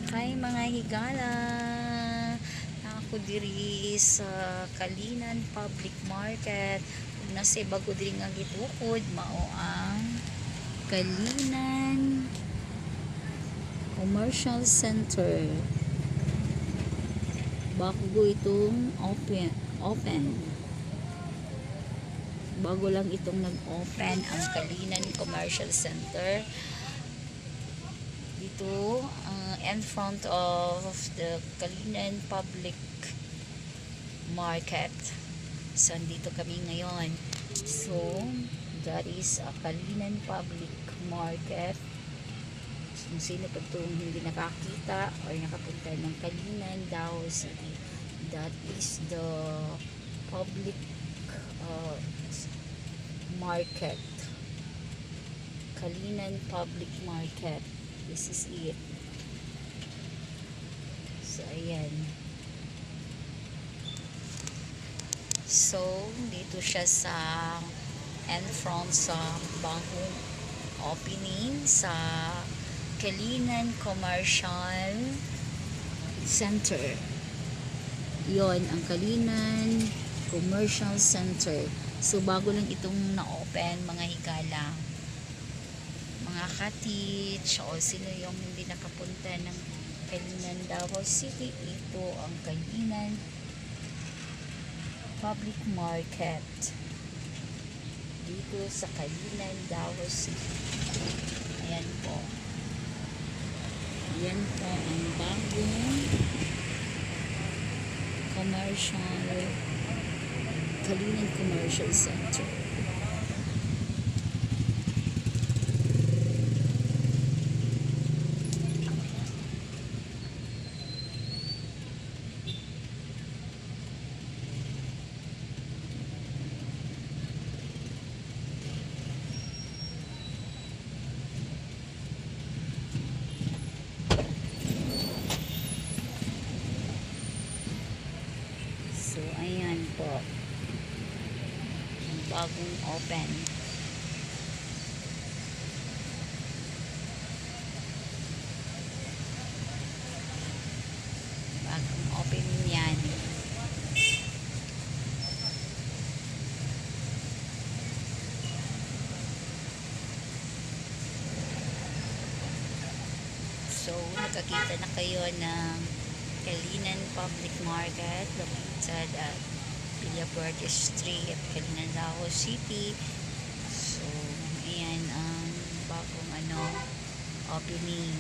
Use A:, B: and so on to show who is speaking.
A: Hi mga higala, ako diri sa Kalinan Public Market. Kung nasa bago diri nga gitukod mao ang Kalinan Commercial Center. Bago itong open. Bago lang itong nag-open ang Kalinan Commercial Center dito in front of the Kalinan Public Market. So, andito kami ngayon. So, that is a Kalinan Public Market. Kung sino pa itong hindi nakakita or nakapunta ng Kalinan, Davao City, that is the public uh, market. Kalinan Public Market. This is it. So, ayan. So, dito siya sa entrance sa bagong opening sa Kalinan Commercial Center. Yon ang Kalinan Commercial Center. So, bago lang itong na-open, mga higala. Mga ka-teach o sino yung hindi nakapunta ng Kalinan, Davao City, ito ang Kalinan Public Market dito sa Kalinan, Davao City. Ayan po. Ayan po ang bagong Kalinan Commercial Center. So, ayan po. Ang bagong open. Bagong open yan. So, nakakita na kayo ng Kalinan Public Market located at Villapuerte Street, Kalinan, Davao City. So, ayan ang bagong opening.